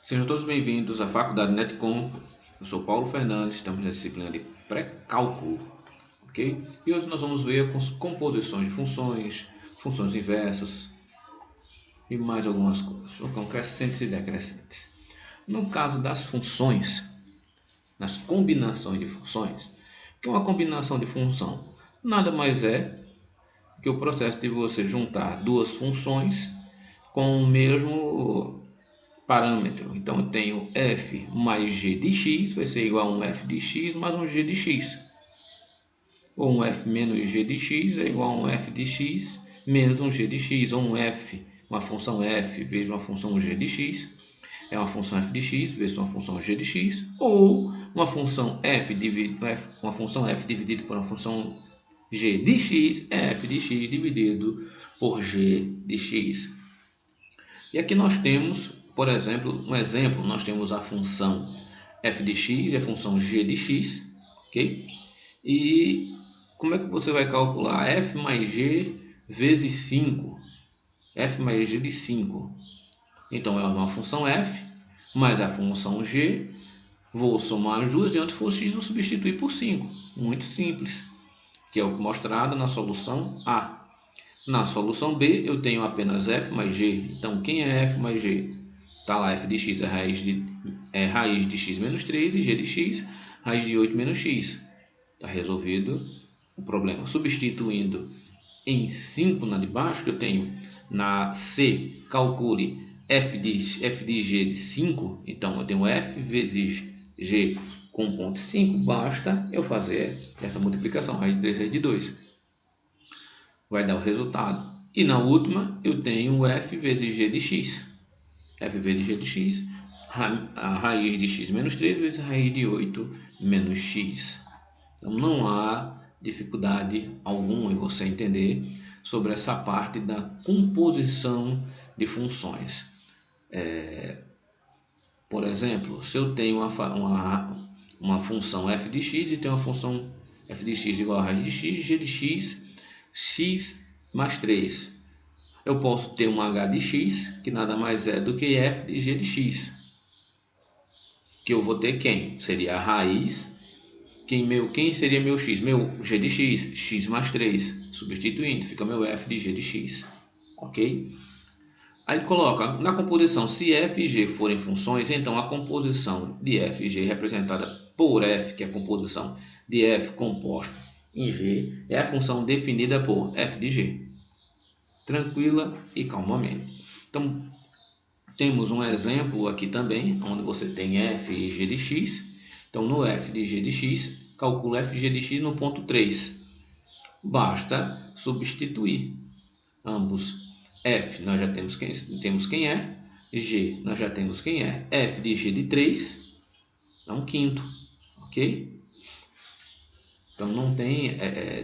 Sejam todos bem-vindos à Faculdade Netcom. Eu sou Paulo Fernandes, estamos na disciplina de pré-cálculo, ok? E hoje nós vamos ver composições de funções, funções inversas e mais algumas coisas, com crescentes e decrescentes. No caso das funções, nas combinações de funções, o que é uma combinação de função? Nada mais é que o processo de você juntar duas funções com o mesmo parâmetro. Então eu tenho f mais g de x vai ser igual a um f de x mais um g de x. Ou um f menos g de x é igual a um f de x menos um g de x. Ou um f, uma função f vezes uma função g de x, é uma função f de x vezes uma função g de x. Ou uma função f dividido por uma função g de x é f de x dividido por g de x. E aqui nós temos, por exemplo, nós temos a função f de x e a função g de x, ok? E como é que você vai calcular f mais g vezes 5? F mais g de 5. Então é uma função f mais a função g, vou somar as duas e onde for x vou substituir por 5. Muito simples, que é o que mostrado na solução A. Na solução B, eu tenho apenas f mais g. Então, quem é f mais g? Está lá, f de x é raiz de x menos 3 e g de x, raiz de 8 menos x. Está resolvido o problema. Substituindo em 5 na de baixo, que eu tenho na C, calcule f de g de 5. Então, eu tenho f vezes g com ponto 5. Basta eu fazer essa multiplicação, raiz de 3, raiz de 2. Vai dar o resultado. E na última eu tenho f vezes g de x. F vezes g de x, a raiz de x menos 3 vezes a raiz de 8 menos x. Então não há dificuldade alguma em você entender sobre essa parte da composição de funções. Por exemplo, se eu tenho uma função f de x e tenho uma função f de x igual a raiz de x, g de x mais 3. Eu posso ter um h de x, que nada mais é do que f de g de x. Que eu vou ter quem? Seria a raiz. Quem seria meu x? Meu g de x, x mais 3. Substituindo, fica meu f de g de x. Ok? Aí coloca na composição, se f e g forem funções, então a composição de f e g representada por f, que é a composição de f composta em g, é a função definida por f de g. Tranquila e calmamente. Então, temos um exemplo aqui também, onde você tem f e g de x. Então, no f de g de x, calcula f de g de x no ponto 3. Basta substituir ambos. F, nós já temos quem é. G, nós já temos quem é. F de g de 3 é um quinto, ok? Então, não tem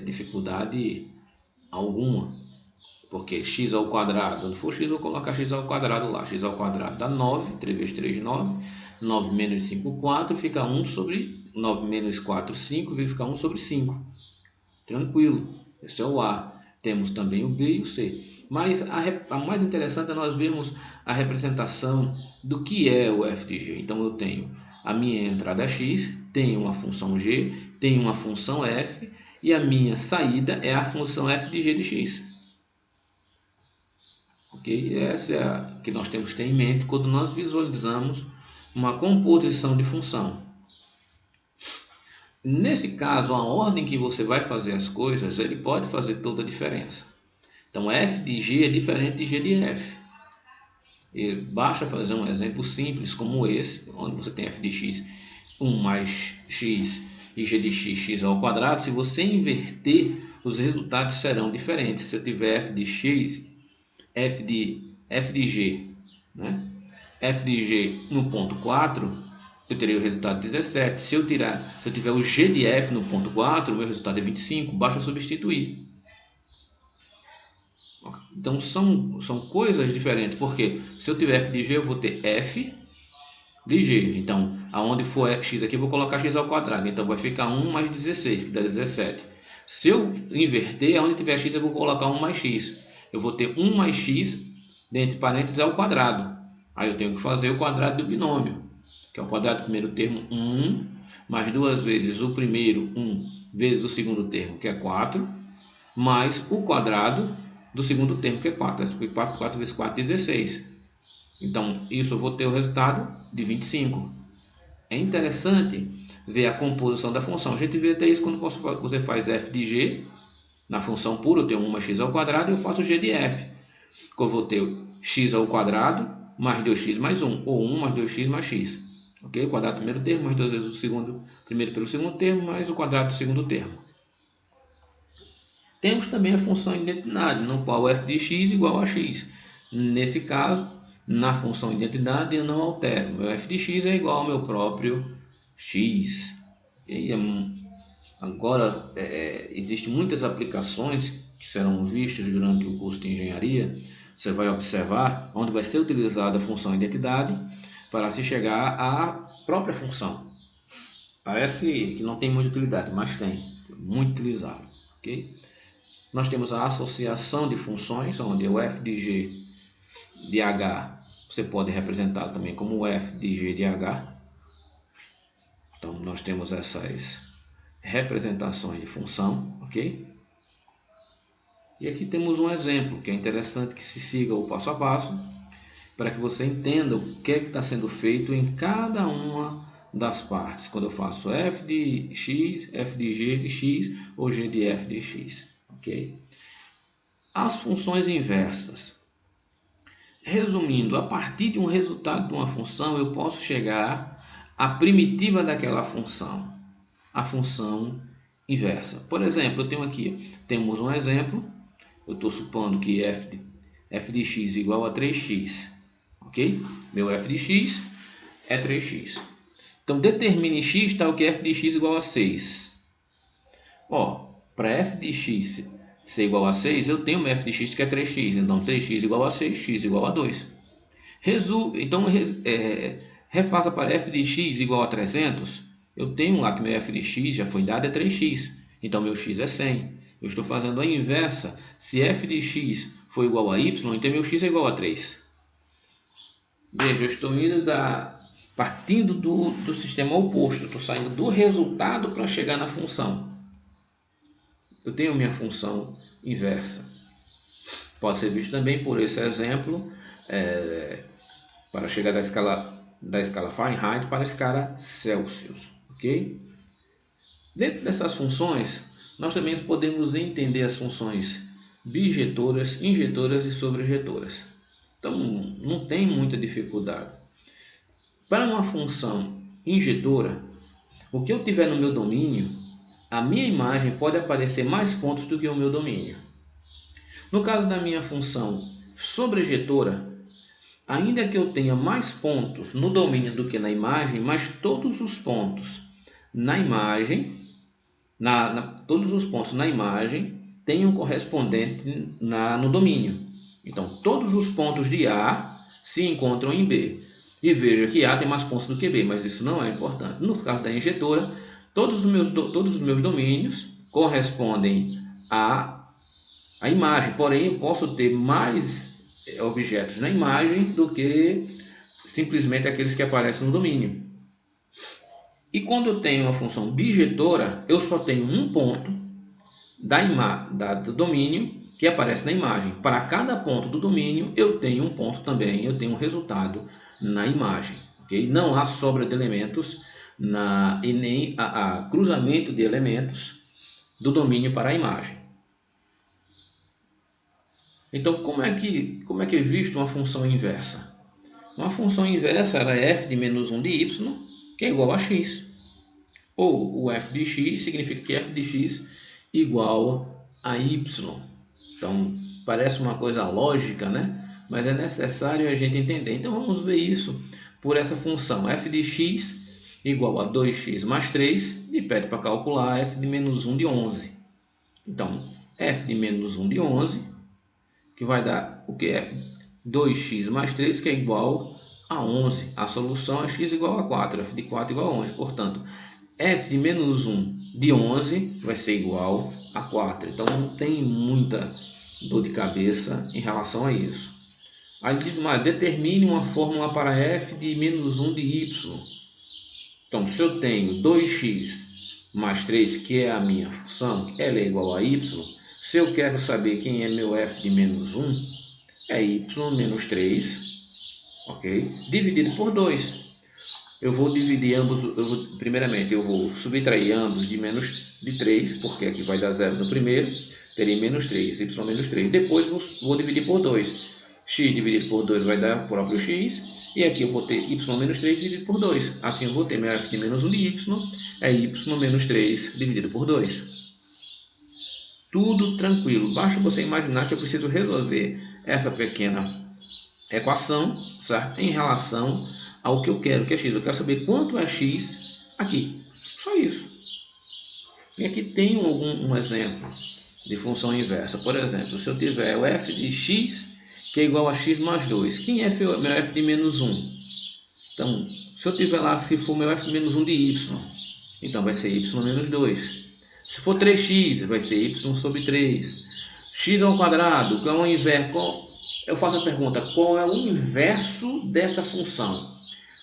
dificuldade alguma. Porque x ao quadrado, onde for x, eu vou colocar x ao quadrado lá. X ao quadrado dá 9, 3 vezes 3, 9. 9 menos 5, 4, fica 1 sobre 9 menos 4, 5, vai ficar 1 sobre 5. Tranquilo, esse é o A. Temos também o B e o C. Mas a mais interessante é nós vermos a representação do que é o f de g. Então eu tenho a minha entrada x, tenho uma função g, tenho uma função f, e a minha saída é a função f de g de x. Ok? Essa é a que nós temos que ter em mente quando nós visualizamos uma composição de função. Nesse caso, a ordem que você vai fazer as coisas, ele pode fazer toda a diferença. Então, f de g é diferente de g de f. E basta fazer um exemplo simples como esse, onde você tem f de x, 1 mais x e g de x, x ao quadrado. Se você inverter, os resultados serão diferentes. Se eu tiver f de x, f de g, né? f de g no ponto 4, eu terei o resultado 17. Se eu tiver o g de f no ponto 4, o meu resultado é 25. Basta substituir. Então são coisas diferentes, porque se eu tiver f de g, eu vou ter f de g. Então, aonde for x aqui, eu vou colocar x ao quadrado. Então, vai ficar 1 mais 16, que dá 17. Se eu inverter, aonde tiver x, eu vou colocar 1 mais x. Eu vou ter 1 mais x, entre parênteses, ao quadrado. Aí eu tenho que fazer o quadrado do binômio, que é o quadrado do primeiro termo, 1, mais 2 vezes o primeiro, 1, vezes o segundo termo, que é 4, mais o quadrado do segundo termo, que é 4. 4 vezes 4, 16. Então, isso eu vou ter o resultado de 25. É interessante ver a composição da função. A gente vê até isso quando você faz f de g, na função pura, eu tenho 1 mais x ao quadrado, e eu faço g de f. Eu vou ter x ao quadrado, mais 2x mais 1, ou 1 mais 2x mais x. Ok? O quadrado do primeiro termo, mais 2 vezes o segundo, primeiro pelo segundo termo, mais o quadrado do segundo termo. Temos também a função identidade, no qual f de x igual a x. Nesse caso, na função identidade eu não altero. Meu f de x é igual ao meu próprio x. E agora, existem muitas aplicações que serão vistas durante o curso de engenharia. Você vai observar onde vai ser utilizada a função identidade para se chegar à própria função. Parece que não tem muita utilidade, mas tem, muito utilizado. Ok? Nós temos a associação de funções, onde o f de g de h você pode representar também como f de g de h. Então, nós temos essas representações de função, ok? E aqui temos um exemplo que é interessante que se siga o passo a passo para que você entenda o que é que está sendo feito em cada uma das partes. Quando eu faço f de x, f de g de x ou g de f de x, ok? As funções inversas. Resumindo, a partir de um resultado de uma função, eu posso chegar à primitiva daquela função, a função inversa. Por exemplo, eu tenho aqui, temos um exemplo, eu estou supondo que f de x igual a 3x, ok? Meu f de x é 3x. Então, determine x tal que f de x igual a 6. Para f de x ser igual a 6, eu tenho meu f de x que é 3x. Então, 3x igual a 6, x igual a 2. Então, refaça para f de x igual a 300. Eu tenho lá que meu f de x já foi dado, é 3x. Então, meu x é 100. Eu estou fazendo a inversa. Se f de x for igual a y, então meu x é igual a 3. Veja, eu estou indo partindo do sistema oposto. Eu estou saindo do resultado para chegar na função. Eu tenho minha função inversa. Pode ser visto também por esse exemplo, para chegar da escala Fahrenheit para a escala Celsius, ok? Dentro dessas funções, nós também podemos entender as funções bijetoras, injetoras e sobrejetoras. Então, não tem muita dificuldade. Para uma função injetora, o que eu tiver no meu domínio, a minha imagem pode aparecer mais pontos do que o meu domínio. No caso da minha função sobrejetora, ainda que eu tenha mais pontos no domínio do que na imagem, mas todos os pontos na imagem, todos os pontos na imagem têm um correspondente no domínio. Então, todos os pontos de A se encontram em B. E veja que A tem mais pontos do que B, mas isso não é importante. No caso da injetora, todos os meus domínios correspondem à imagem, porém eu posso ter mais objetos na imagem do que simplesmente aqueles que aparecem no domínio. E quando eu tenho uma função bijetora, eu só tenho um ponto do domínio que aparece na imagem. Para cada ponto do domínio, eu tenho um ponto também, eu tenho um resultado na imagem. Okay? Não há sobra de elementos e nem há cruzamento de elementos do domínio para a imagem. Então, como é que é visto uma função inversa? Uma função inversa ela é f de menos 1 de y, que é igual a x. Ou o f de x significa que f de x igual a y. Então, parece uma coisa lógica, né? Mas é necessário a gente entender. Então, vamos ver isso por essa função. F de x igual a 2x mais 3, e pede para calcular f de menos 1 de 11. Então, f de menos 1 de 11, que vai dar o que? F 2x mais 3, que é igual a 11. A solução é x igual a 4, f de 4 igual a 11. Portanto, f de menos 1 de 11 vai ser igual a 4. Então, não tem muita dor de cabeça em relação a isso. Aí ele diz mais, determine uma fórmula para f de menos 1 de y. Então, se eu tenho 2x mais 3, que é a minha função, ela é igual a y. Se eu quero saber quem é meu f de menos 1, é y menos 3, ok? Dividido por 2. Eu vou dividir ambos, primeiramente eu vou subtrair ambos de menos de 3, porque aqui vai dar 0 no primeiro, terei menos 3, y menos 3. Depois vou dividir por 2. X dividido por 2 vai dar o próprio x, e aqui eu vou ter y menos 3 dividido por 2. Assim eu vou ter meu f de menos 1 de y, é y menos 3 dividido por 2. Tudo tranquilo, basta você imaginar que eu preciso resolver essa pequena equação, certo? Em relação ao que eu quero, que é x. Eu quero saber quanto é x aqui. Só isso. E aqui tem um exemplo de função inversa. Por exemplo, se eu tiver o f de x, que é igual a x mais 2. Quem é meu f de menos 1? Então, se eu tiver lá, se for meu f de menos 1 de y, então vai ser y menos 2. Se for 3x, vai ser y sobre 3. X ao quadrado, que é o inverso. Eu faço a pergunta, qual é o inverso dessa função?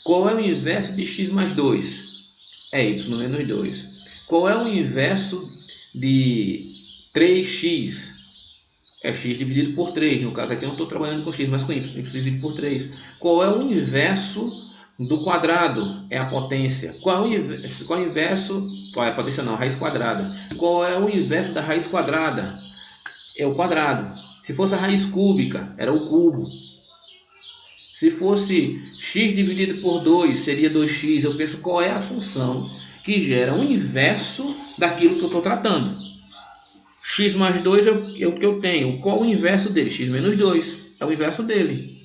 Qual é o inverso de x mais 2? É y menos 2. Qual é o inverso de 3x? É x dividido por 3. No caso aqui eu não estou trabalhando com x, mas com y. Y dividido por 3. Qual é o inverso do quadrado? É a potência. Qual é o inverso? Qual é a potência? Não, a raiz quadrada. Qual é o inverso da raiz quadrada? É o quadrado. Se fosse a raiz cúbica, era o cubo. Se fosse x dividido por 2, seria 2x. Eu penso qual é a função que gera o inverso daquilo que eu estou tratando. X mais 2 é o que eu tenho. Qual o inverso dele? X menos 2. É o inverso dele.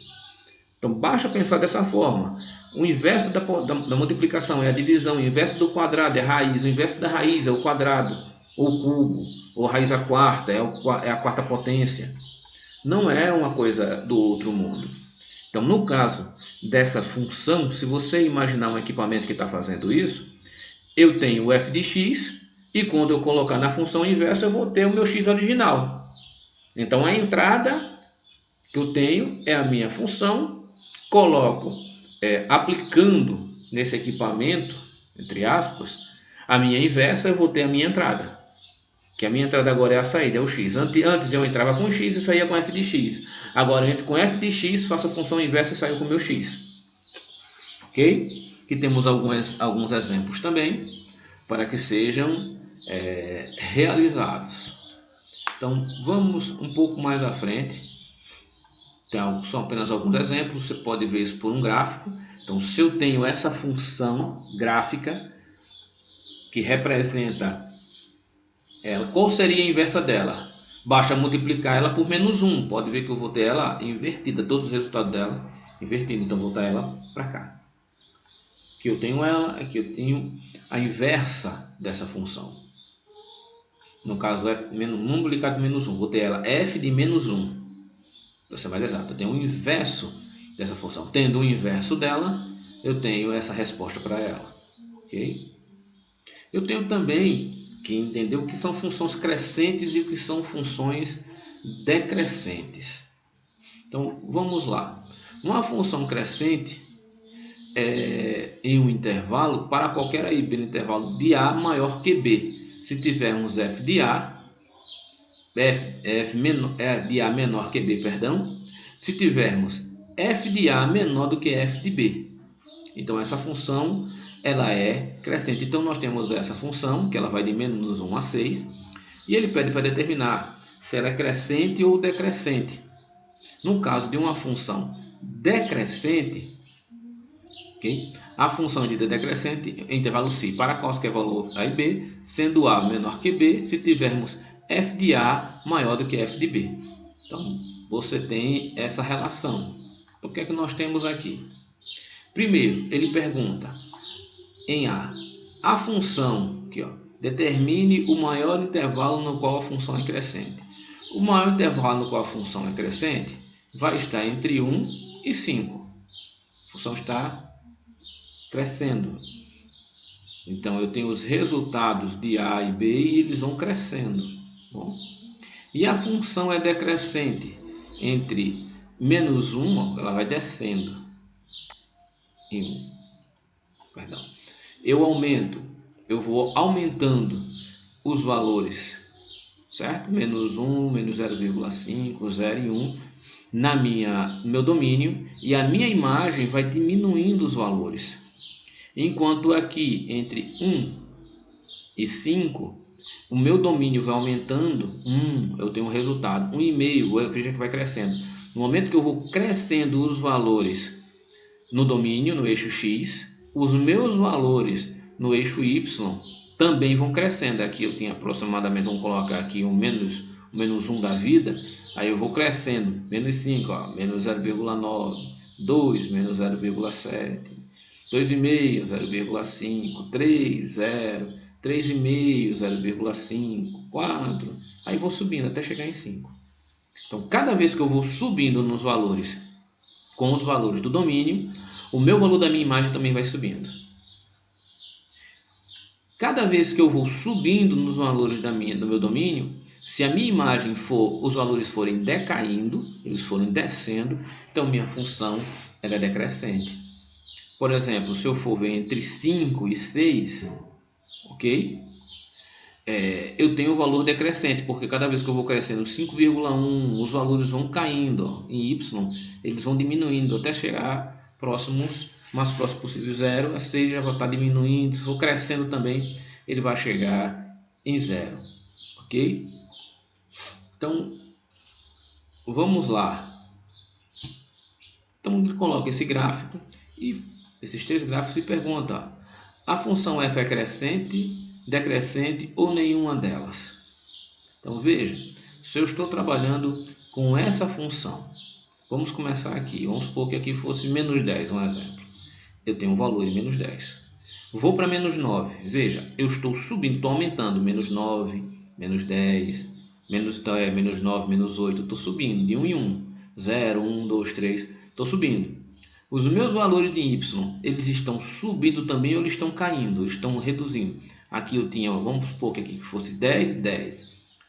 Então, basta pensar dessa forma. O inverso da multiplicação é a divisão. O inverso do quadrado é a raiz. O inverso da raiz é o quadrado, ou o cubo, ou raiz à quarta, é a quarta potência. Não é uma coisa do outro mundo. Então, no caso dessa função, se você imaginar um equipamento que está fazendo isso, eu tenho o f de x, e quando eu colocar na função inversa, eu vou ter o meu x original. Então, a entrada que eu tenho é a minha função, coloco, aplicando nesse equipamento, entre aspas, a minha inversa, eu vou ter a minha entrada. Que a minha entrada agora é a saída, é o x. Antes eu entrava com x e saía com f de x. Agora eu entro com f de x, faço a função inversa e saio com o meu x. Ok? Aqui temos alguns exemplos também, para que sejam realizados. Então, vamos um pouco mais à frente. Então, são apenas alguns exemplos, você pode ver isso por um gráfico. Então, se eu tenho essa função gráfica, que representa ela, qual seria a inversa dela? Basta multiplicar ela por menos 1. Pode ver que eu vou ter ela invertida, todos os resultados dela invertidos. Então, vou botar ela para cá. Aqui eu tenho ela, aqui eu tenho a inversa dessa função. No caso, f multiplicado por menos 1. Vou ter ela f de menos 1. Para ser mais exato, eu tenho o inverso dessa função. Tendo o inverso dela, eu tenho essa resposta para ela. Ok? Eu tenho também que entender o que são funções crescentes e o que são funções decrescentes. Então, vamos lá. Uma função crescente é em um intervalo para qualquer i no intervalo de a maior que b. Se tivermos f de a, de a menor que b, perdão. Se tivermos f de a menor do que f de b. Então, essa função ela é crescente. Então, nós temos essa função, que ela vai de menos 1 a 6, e ele pede para determinar se ela é crescente ou decrescente. No caso de uma função decrescente, okay? A função de decrescente em intervalo π para qualquer valor a e b, sendo a menor que b, se tivermos f de a maior do que f de b. Então, você tem essa relação. O que é que nós temos aqui? Primeiro, ele pergunta em a função, aqui, ó, determine o maior intervalo no qual a função é crescente. O maior intervalo no qual a função é crescente vai estar entre 1 e 5. A função está crescendo. Então, eu tenho os resultados de a e b e eles vão crescendo. Bom, e a função é decrescente entre menos 1, ó, ela vai descendo em 1. Perdão. Eu vou aumentando os valores, certo? Menos 1, menos 0,5, 0 e 1 no meu domínio, e a minha imagem vai diminuindo os valores. Enquanto aqui entre 1 e 5, o meu domínio vai aumentando, eu tenho um resultado, 1,5, veja que vai crescendo. No momento que eu vou crescendo os valores no domínio, no eixo X, os meus valores no eixo Y também vão crescendo. Aqui eu tenho aproximadamente, vamos colocar aqui o menos 1 da vida, aí eu vou crescendo, menos 5, ó, menos 0,9, 2, menos 0,7, 2,5, 0,5, 3, 0, 3,5, 0,5, 4, aí vou subindo até chegar em 5. Então, cada vez que eu vou subindo nos valores com os valores do domínio, o meu valor da minha imagem também vai subindo. Cada vez que eu vou subindo nos valores do meu domínio, se a minha imagem os valores forem decaindo, eles forem descendo, então minha função ela é decrescente. Por exemplo, se eu for ver entre 5 e 6, ok? Eu tenho o valor decrescente, porque cada vez que eu vou crescendo 5,1, os valores vão caindo, ó, em Y, eles vão diminuindo até chegar mais próximo possível 0, a 6 já vai estar diminuindo, se for crescendo também, ele vai chegar em 0, ok? Então, vamos lá. Então, ele coloca esse gráfico, e esses 3 gráficos, e pergunta, a função f é crescente, decrescente ou nenhuma delas? Então veja, se eu estou trabalhando com essa função, vamos começar aqui, vamos supor que aqui fosse menos 10, um exemplo. Eu tenho um valor de menos 10. Vou para menos 9, veja, eu estou subindo, estou aumentando, menos 9, menos 10, menos 9, menos 8, estou subindo de 1 em 1, 0, 1, 2, 3, estou subindo. Os meus valores de Y, eles estão subindo também ou eles estão caindo, estão reduzindo. Aqui eu tinha, vamos supor que aqui fosse 10, 10,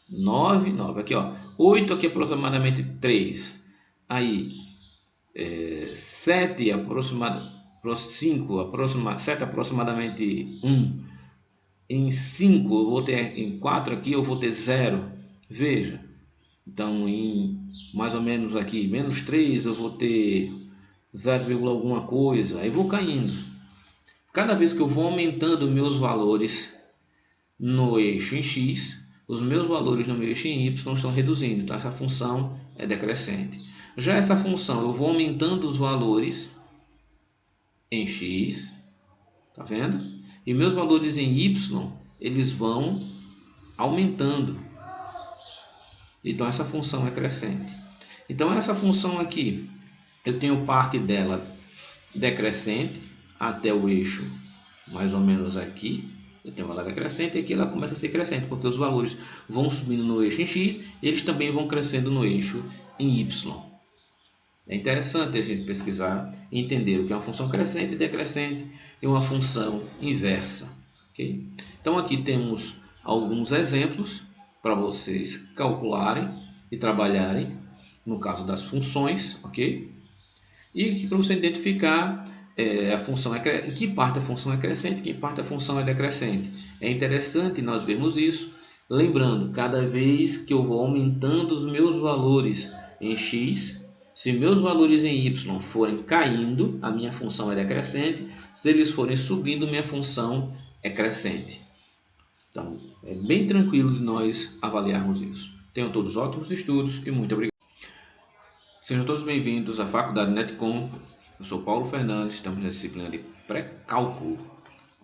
9, 9, aqui ó, 8 aqui aproximadamente 3, aí 7 aproximadamente, 7 aproximadamente 1, em 5 eu vou ter, em 4 aqui eu vou ter 0, veja, então em mais ou menos aqui, menos 3 eu vou ter 0, alguma coisa, aí vou caindo. Cada vez que eu vou aumentando meus valores no eixo em X, os meus valores no meu eixo em Y estão reduzindo, então essa função é decrescente. Já essa função, eu vou aumentando os valores em X, tá vendo? E meus valores em Y, eles vão aumentando. Então essa função é crescente. Então essa função aqui, eu tenho parte dela decrescente até o eixo mais ou menos aqui, eu tenho ela decrescente, e aqui ela começa a ser crescente, porque os valores vão subindo no eixo em X, e eles também vão crescendo no eixo em Y. É interessante a gente pesquisar e entender o que é uma função crescente e decrescente e uma função inversa. Okay? Então aqui temos alguns exemplos para vocês calcularem e trabalharem no caso das funções, ok? E para você identificar a função em que parte a função é crescente, em que parte a função é decrescente. É interessante nós vermos isso, lembrando, cada vez que eu vou aumentando os meus valores em x, se meus valores em y forem caindo, a minha função é decrescente, se eles forem subindo, minha função é crescente. Então, é bem tranquilo de nós avaliarmos isso. Tenham todos ótimos estudos e muito obrigado. Sejam todos bem-vindos à Faculdade Netcom. Eu sou Paulo Fernandes, estamos na disciplina de pré-cálculo,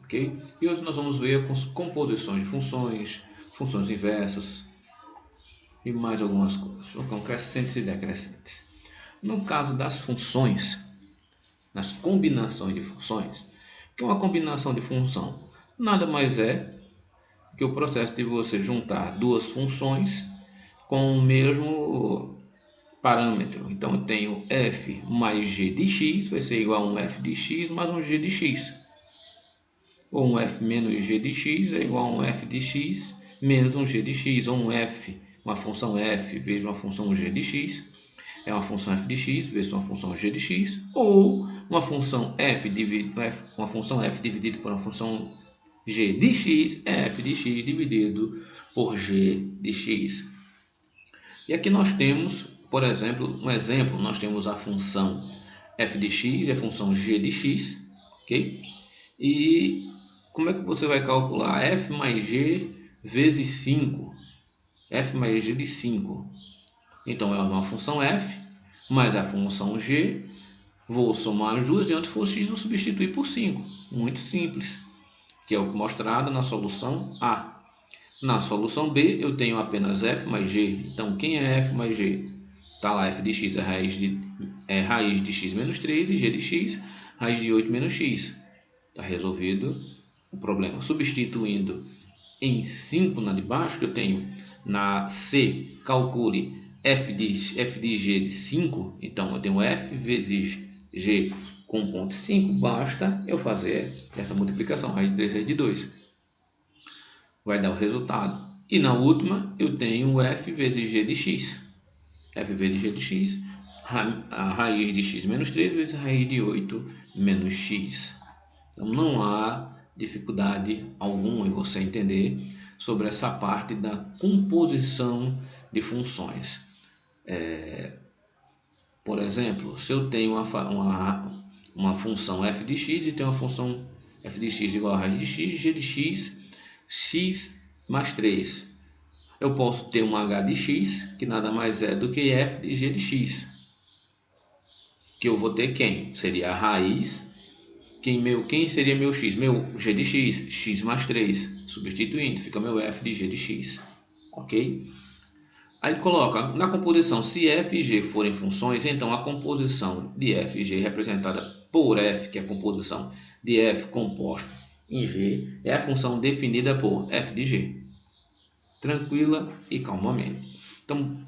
ok? E hoje nós vamos ver composições de funções, funções inversas e mais algumas coisas, com crescentes e decrescentes. No caso das funções, nas combinações de funções, o que é uma combinação de função? Nada mais é que o processo de você juntar duas funções com o mesmo parâmetro. Então eu tenho f mais g de x vai ser igual a um f de x mais um g de x. Ou um f menos g de x é igual a um f de x menos um g de x. Ou um f, uma função f vezes uma função g de x é uma função f de x vezes uma função g de x, ou uma função f dividido por uma função g de x é f de x dividido por g de x. E aqui nós temos, por exemplo, nós temos a função f de x e a função g de x, ok? E como é que você vai calcular f mais g vezes 5? F mais g de 5. Então é uma função f mais a função g. Vou somar as duas e onde for x vou substituir por 5. Muito simples, que é o que mostrado na solução A. Na solução B eu tenho apenas f mais g. Então quem é f mais g? Está lá, f de x é raiz de x menos 3 e g de x raiz de 8 menos x. Está resolvido o problema. Substituindo em 5 na de baixo, que eu tenho na C, calcule f de g de 5. Então eu tenho f vezes g com ponto 5. Basta eu fazer essa multiplicação, raiz de 3, raiz de 2. Vai dar o resultado. E na última eu tenho f vezes g de x. F vezes g de x, a raiz de x menos 3 vezes a raiz de 8 menos x. Então não há dificuldade alguma em você entender sobre essa parte da composição de funções. Por exemplo, se eu tenho uma função f de x e tenho uma função f de x igual a raiz de x, g de x, x mais 3. Eu posso ter um h de x, que nada mais é do que f de g de x. Que eu vou ter quem? Seria a raiz. Quem seria meu x? Meu g de x, x mais 3. Substituindo, fica meu f de g de x. Ok? Aí coloca na composição, se f e g forem funções, então a composição de f e g representada por f, que é a composição de f composta em g, é a função definida por f de g. Tranquila e calmamente. Então,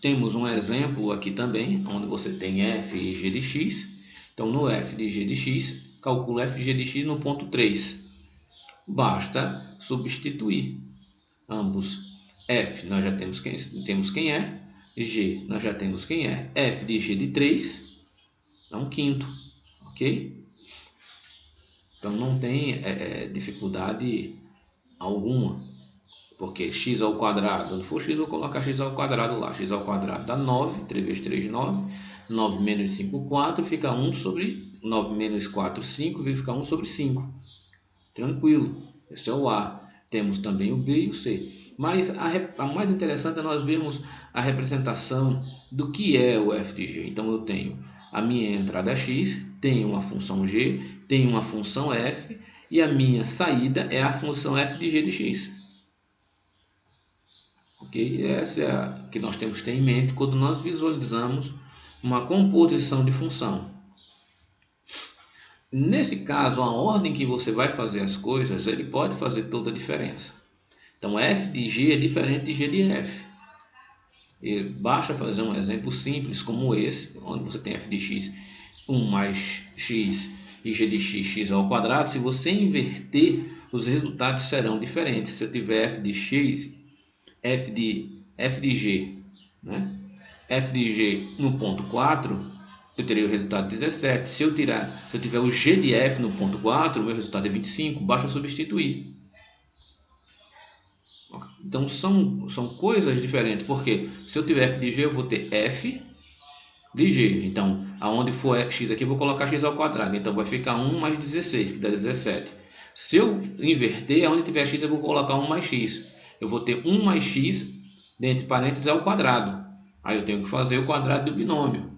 temos um exemplo aqui também, onde você tem f e g de x. Então, no f de g de x, calcula f de g de x no ponto 3. Basta substituir ambos. F, nós já temos quem é. G, nós já temos quem é. F de g de 3 é um quinto, ok? Então, não tem dificuldade alguma. Porque x ao quadrado, onde for x, eu vou colocar x ao quadrado lá. X ao quadrado dá 9, 3 vezes 3, 9. 9 menos 5, 4, fica 1 sobre 9 menos 4, 5, vai ficar 1 sobre 5. Tranquilo, esse é o A. Temos também o B e o C. Mas a mais interessante é nós vermos a representação do que é o f de g. Então eu tenho a minha entrada x, tenho uma função g, tenho uma função f, e a minha saída é a função f de g de x. Ok? Essa é a que nós temos que ter em mente quando nós visualizamos uma composição de função. Nesse caso, a ordem que você vai fazer as coisas, ele pode fazer toda a diferença. Então, f de g é diferente de g de f. E basta fazer um exemplo simples como esse, onde você tem f de x, 1 mais x e g de x, x ao quadrado. Se você inverter, os resultados serão diferentes. Se eu tiver f de x, f de g, né? f de g no ponto 4, eu terei o resultado 17. Se eu tiver o g de f no ponto 4, o meu resultado é 25, basta substituir. Então são coisas diferentes, porque se eu tiver f de g, eu vou ter f de g. Então, aonde for x aqui, eu vou colocar x ao quadrado. Então, vai ficar 1 mais 16, que dá 17. Se eu inverter, aonde tiver x, eu vou colocar 1 mais x. Eu vou ter 1 mais x, dentro de parênteses, ao quadrado. Aí eu tenho que fazer o quadrado do binômio,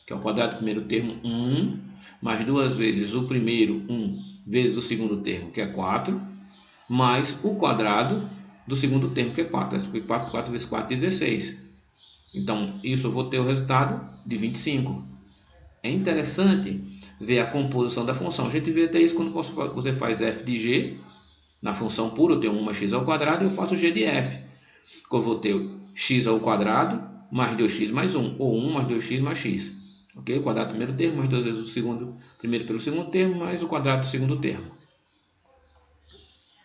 que é o quadrado do primeiro termo, 1, mais 2 vezes o primeiro, 1, vezes o segundo termo, que é 4, mais o quadrado do segundo termo, que é 4. 4 vezes 4, 16. Então, isso eu vou ter o resultado de 25. É interessante ver a composição da função. A gente vê até isso quando você faz f de g, na função pura, eu tenho 1 mais x ao quadrado, e eu faço g de f. Eu vou ter x ao quadrado, mais 2x mais 1, ou 1 mais 2x mais x. Ok? O quadrado do primeiro termo, mais 2 vezes o primeiro pelo segundo termo, mais o quadrado do segundo termo.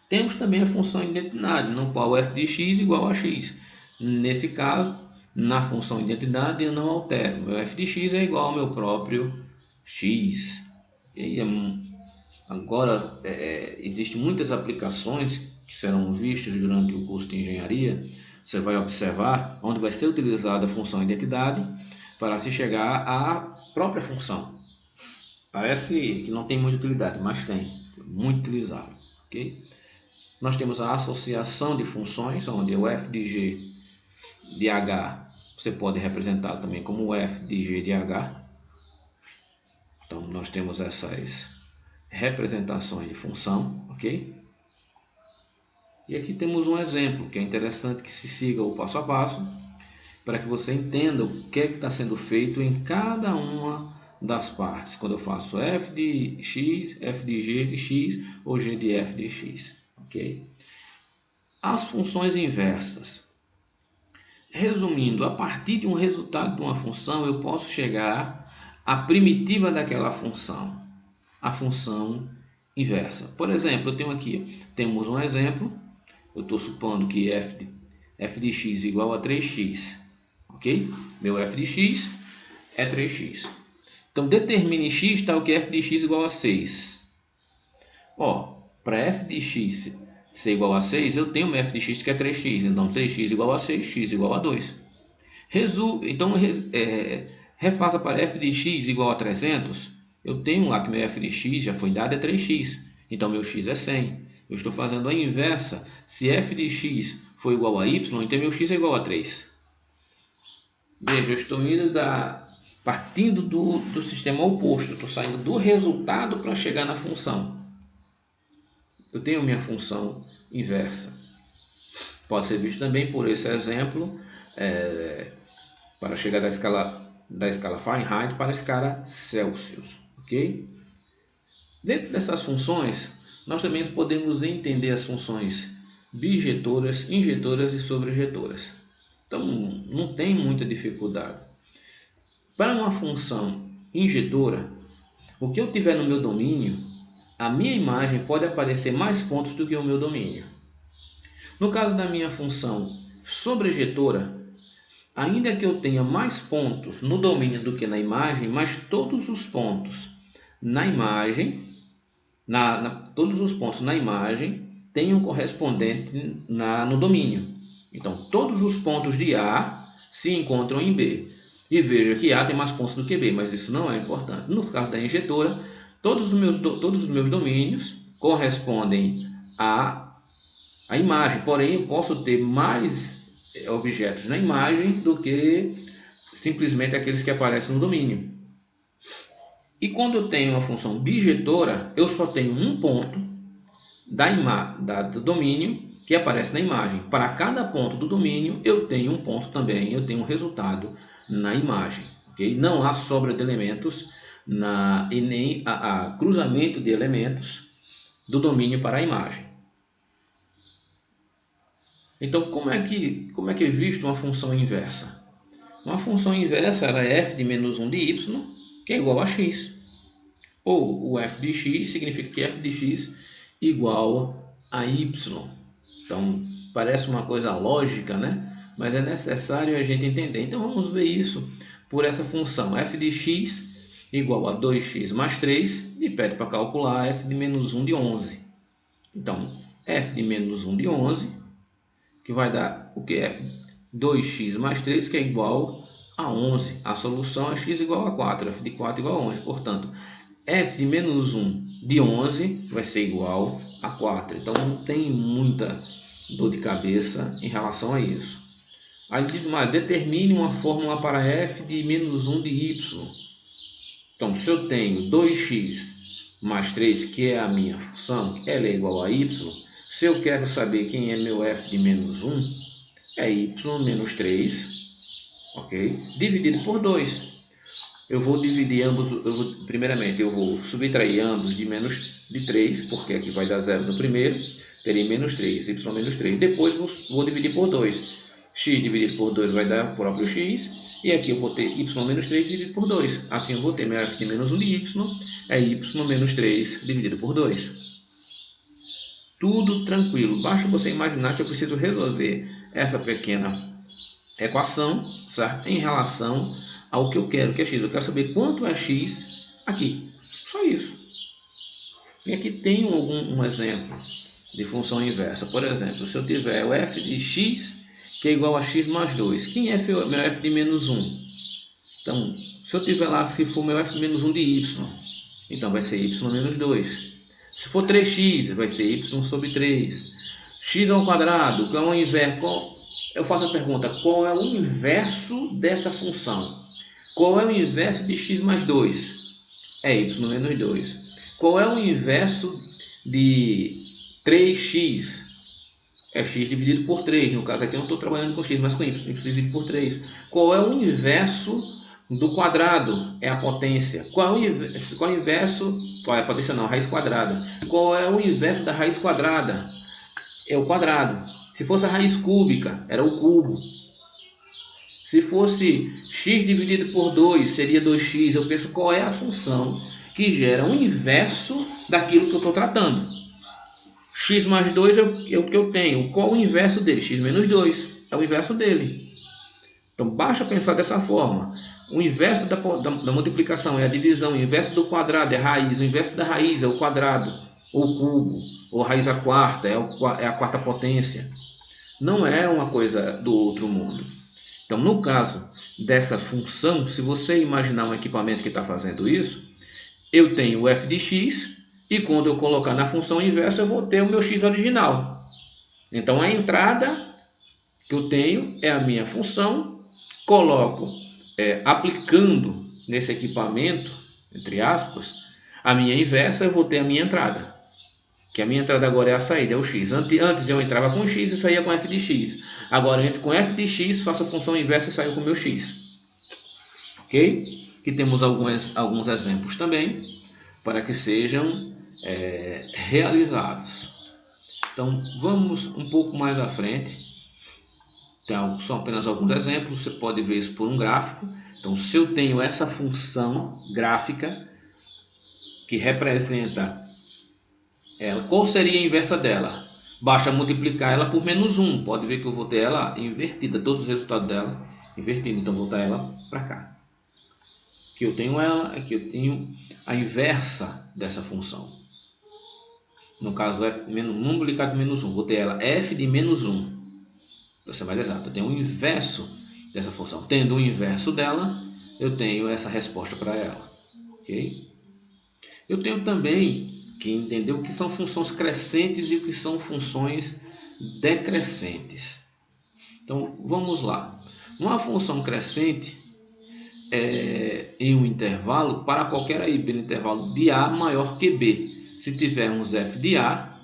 Temos também a função indeterminada, no qual f de x igual a x. Nesse caso, na função identidade eu não altero. Meu f de x é igual ao meu próprio x. E agora, existem muitas aplicações que serão vistas durante o curso de engenharia. Você vai observar onde vai ser utilizada a função identidade para se chegar à própria função. Parece que não tem muita utilidade, mas tem, muito utilizado, ok? Nós temos a associação de funções, onde o f de g de h você pode representar também como o f de g de h. Então, nós temos essas representações de função, ok? E aqui temos um exemplo que é interessante que se siga o passo a passo para que você entenda o que é que está sendo feito em cada uma das partes. Quando eu faço f de x, f de g de x ou g de f de x, ok? As funções inversas. Resumindo, a partir de um resultado de uma função, eu posso chegar à primitiva daquela função, a função inversa. Por exemplo, eu tenho aqui, temos um exemplo, eu estou supondo que f de x igual a 3x, ok? Meu f de x é 3x. Então, determine x tal que f de x igual a 6. Para f de x ser igual a 6, eu tenho meu f de x que é 3x. Então, 3x igual a 6, x igual a 2. Então, refaça para f de x igual a 300. Eu tenho lá que meu f de x já foi dado, é 3x. Então, meu x é 100. Eu estou fazendo a inversa. Se f de x for igual a y, então meu x é igual a 3. Veja, eu estou indo partindo do sistema oposto. Eu estou saindo do resultado para chegar na função. Eu tenho minha função inversa. Pode ser visto também por esse exemplo, para chegar da escala Fahrenheit para a escala Celsius, ok? Dentro dessas funções, nós também podemos entender as funções bijetoras, injetoras e sobrejetoras. Então, não tem muita dificuldade. Para uma função injetora, o que eu tiver no meu domínio, a minha imagem pode aparecer mais pontos do que o meu domínio. No caso da minha função sobrejetora, ainda que eu tenha mais pontos no domínio do que na imagem, mas todos os pontos na imagem, todos os pontos na imagem têm um correspondente no domínio. Então, todos os pontos de A se encontram em B. E veja que A tem mais pontos do que B, mas isso não é importante. No caso da injetora, todos os meus domínios correspondem à imagem, porém eu posso ter mais objetos na imagem do que simplesmente aqueles que aparecem no domínio. E quando eu tenho uma função bijetora, eu só tenho um ponto do domínio que aparece na imagem. Para cada ponto do domínio, eu tenho um ponto também, eu tenho um resultado na imagem. Okay? Não há sobra de elementos e nem cruzamento de elementos do domínio para a imagem. Então, como é que é visto uma função inversa? Uma função inversa ela é f de menos 1 de y, que é igual a x. Ou o f de x significa que f de x igual a y. Então, parece uma coisa lógica, né? Mas é necessário a gente entender. Então, vamos ver isso por essa função. F de x igual a 2x mais 3. E pede para calcular f de menos 1 de 11. Então, f de menos 1 de 11, que vai dar o que? F 2x mais 3, que é igual a 11. A solução é x igual a 4. F de 4 igual a 11. Portanto, f de menos 1 de 11 vai ser igual a 4. Então, não tem muita dor de cabeça em relação a isso. Aí ele diz mais, determine uma fórmula para f de menos 1 de y. Então, se eu tenho 2x mais 3, que é a minha função, ela é igual a y. Se eu quero saber quem é meu f de menos 1, é y menos 3, ok? Dividido por 2. Eu vou dividir ambos, primeiramente eu vou subtrair ambos de 3, porque aqui vai dar 0 no primeiro, terei menos 3, y menos 3. Depois vou dividir por 2. X dividido por 2 vai dar o próprio x, e aqui eu vou ter y menos 3 dividido por 2. Assim eu vou ter meu f de menos 1 de y, é y menos 3 dividido por 2. Tudo tranquilo, basta você imaginar que eu preciso resolver essa pequena equação, certo? Em relação ao que eu quero, que é x. Eu quero saber quanto é x aqui. Só isso. E aqui tem um exemplo de função inversa. Por exemplo, se eu tiver o f de x, que é igual a x mais 2. Quem é meu f de menos 1? Então, se eu tiver lá, se for meu f de menos 1 de y, então vai ser y menos 2. Se for 3x, vai ser y sobre 3. X ao quadrado, que é o inverso. Eu faço a pergunta, qual é o inverso dessa função? Qual é o inverso de x mais 2? É y menos 2. Qual é o inverso de 3x? É x dividido por 3. No caso aqui eu não estou trabalhando com x, mas com y. Y dividido por 3. Qual é o inverso do quadrado? É a potência. Qual é o inverso? Qual é a potência? Não, a raiz quadrada. Qual é o inverso da raiz quadrada? É o quadrado. Se fosse a raiz cúbica, era o cubo. Se fosse x dividido por 2, seria 2x. Eu penso qual é a função que gera o inverso daquilo que eu estou tratando. X mais 2 é o que eu tenho. Qual o inverso dele? X menos 2. É o inverso dele. Então, basta pensar dessa forma. O inverso da multiplicação é a divisão. O inverso do quadrado é a raiz. O inverso da raiz é o quadrado, ou o cubo, ou a raiz à quarta, é a quarta potência. Não é uma coisa do outro mundo. Então, no caso dessa função, se você imaginar um equipamento que está fazendo isso, eu tenho o f de x, e quando eu colocar na função inversa, eu vou ter o meu x original. Então, a entrada que eu tenho é a minha função, coloco, aplicando nesse equipamento, entre aspas, a minha inversa, eu vou ter a minha entrada. Que a minha entrada agora é a saída, é o x. Antes eu entrava com x e saía com f de x. Agora eu entro com f de x, faço a função inversa e saio com o meu x. Ok? Aqui temos alguns exemplos também, para que sejam realizados. Então, vamos um pouco mais à frente. Então, são apenas alguns exemplos, você pode ver isso por um gráfico. Então, se eu tenho essa função gráfica, que representa ela, qual seria a inversa dela? Basta multiplicar ela por menos 1. Pode ver que eu vou ter ela invertida, todos os resultados dela invertidos. Então, vou botar ela para cá. Aqui eu tenho ela, aqui eu tenho a inversa dessa função. No caso, f multiplicado por menos 1. Vou ter ela f de menos 1. Para ser mais exato, eu tenho o inverso dessa função. Tendo o inverso dela, eu tenho essa resposta para ela. Ok? Eu tenho também que entender o que são funções crescentes e o que são funções decrescentes. Então, vamos lá. Uma função crescente é em um intervalo para qualquer i no intervalo de a maior que b. Se tivermos f de a,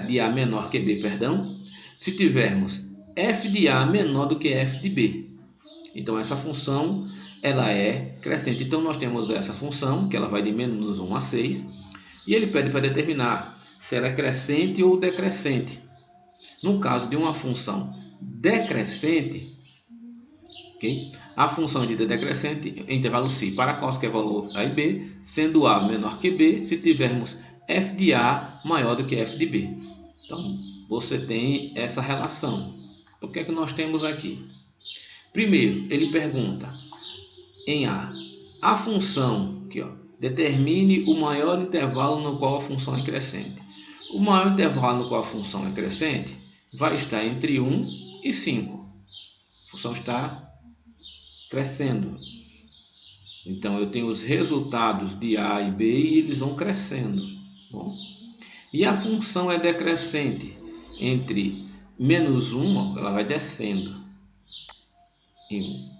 de a menor que b, perdão. Se tivermos f de a menor do que f de b. Então, essa função ela é crescente. Então, nós temos essa função, que ela vai de menos 1 a 6, e ele pede para determinar se ela é crescente ou decrescente. No caso de uma função decrescente, okay? A função de decrescente em intervalo π para qualquer valor a e b, sendo a menor que b, se tivermos f de a maior do que f de b. Então, você tem essa relação. O que é que nós temos aqui? Primeiro, ele pergunta em a função, aqui, ó, determine o maior intervalo no qual a função é crescente. O maior intervalo no qual a função é crescente vai estar entre 1 e 5. A função está crescendo. Então, eu tenho os resultados de A e B e eles vão crescendo. Bom, e a função é decrescente entre menos 1, ela vai descendo em 1.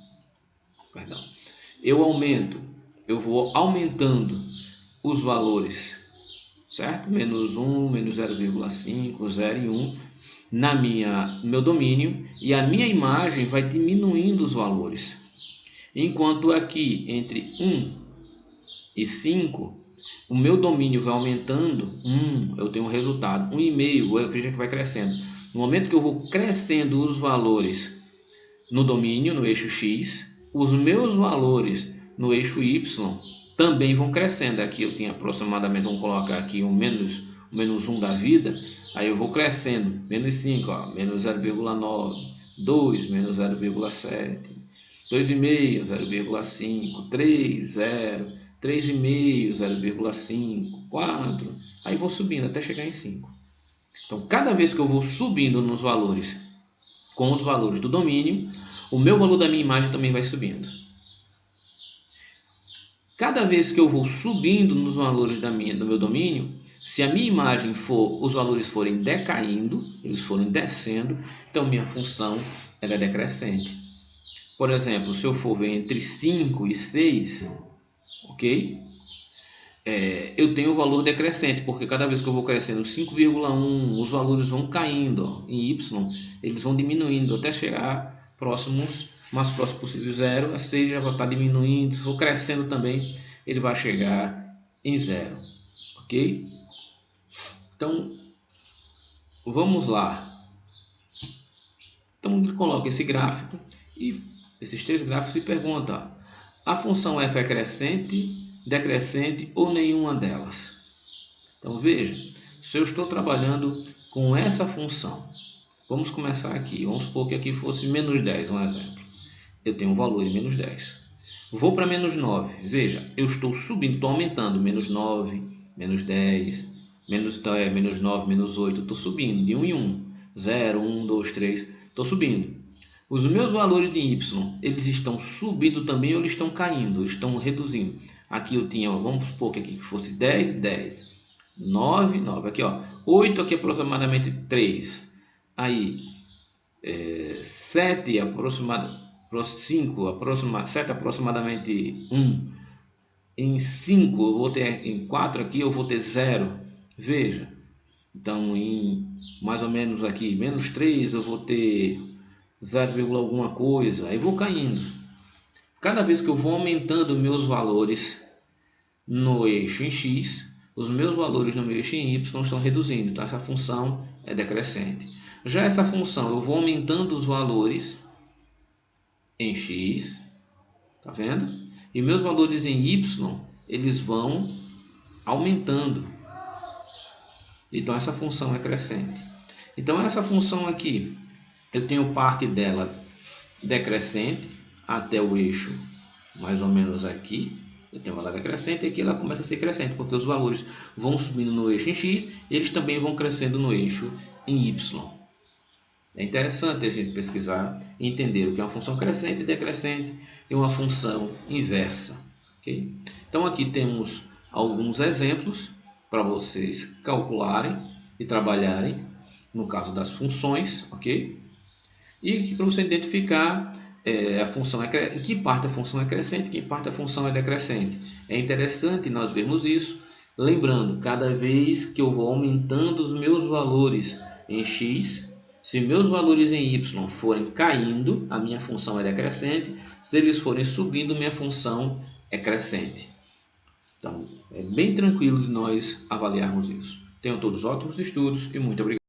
Perdão. Eu vou aumentando os valores, certo? Menos 1, menos 0,5, 0 e 1 no meu domínio, e a minha imagem vai diminuindo os valores. Enquanto aqui, entre 1 e 5, o meu domínio vai aumentando, eu tenho um resultado, 1,5, veja que vai crescendo. No momento que eu vou crescendo os valores no domínio, no eixo X, os meus valores no eixo Y também vão crescendo. Aqui eu tenho aproximadamente, vamos colocar aqui menos menos 1 da vida, aí eu vou crescendo, menos 5, ó, menos 0,9, 2, menos 0,7, 2,5, 0,5, 3, 0, 3,5, 0,5, 4, aí vou subindo até chegar em 5. Então, cada vez que eu vou subindo nos valores com os valores do domínio, o meu valor da minha imagem também vai subindo. Cada vez que eu vou subindo nos valores do meu domínio, se a minha imagem os valores forem decaindo, eles forem descendo, então minha função ela é decrescente. Por exemplo, se eu for ver entre 5 e 6, ok? Eu tenho o valor decrescente, porque cada vez que eu vou crescendo 5,1, os valores vão caindo, ó, em y, eles vão diminuindo até chegar mais próximo possível zero. A 6 já vai estar diminuindo, se for crescendo também, ele vai chegar em zero, ok? Então, vamos lá. Então, ele coloca esse gráfico, e esses 3 gráficos, e pergunta: a função f é crescente, decrescente ou nenhuma delas? Então veja, se eu estou trabalhando com essa função, vamos começar aqui, vamos supor que aqui fosse menos 10, um exemplo. Eu tenho um valor de menos 10. Vou para menos 9, veja, eu estou subindo, estou aumentando, menos 9, menos 10, menos 10, menos 9, menos 8, estou subindo de 1 em 1, 0, 1, 2, 3, estou subindo. Os meus valores de y, eles estão subindo também ou eles estão caindo, estão reduzindo. Aqui eu tinha, vamos supor que aqui fosse 10, 10, 9, 9, aqui ó, 8 aqui aproximadamente 3, aí 7 aproximadamente, 5, 7 aproximadamente 1, em 5 eu vou ter, em 4 aqui eu vou ter 0, veja, então em mais ou menos aqui, menos 3 eu vou ter 0, alguma coisa, aí vou caindo. Cada vez que eu vou aumentando meus valores no eixo em x, os meus valores no meu eixo em y estão reduzindo, então essa função é decrescente. Já essa função, eu vou aumentando os valores em x, tá vendo? E meus valores em y, eles vão aumentando. Então essa função é crescente. Então essa função aqui, eu tenho parte dela decrescente até o eixo mais ou menos aqui, eu tenho ela decrescente, e aqui ela começa a ser crescente, porque os valores vão subindo no eixo em x, e eles também vão crescendo no eixo em y. É interessante a gente pesquisar e entender o que é uma função crescente e decrescente e uma função inversa. Okay? Então aqui temos alguns exemplos para vocês calcularem e trabalharem no caso das funções, ok? E para você identificar a função em que parte a função é crescente, em que parte a função é decrescente. É interessante nós vermos isso, lembrando, cada vez que eu vou aumentando os meus valores em x, se meus valores em y forem caindo, a minha função é decrescente, se eles forem subindo, minha função é crescente. Então, é bem tranquilo de nós avaliarmos isso. Tenham todos ótimos estudos e muito obrigado.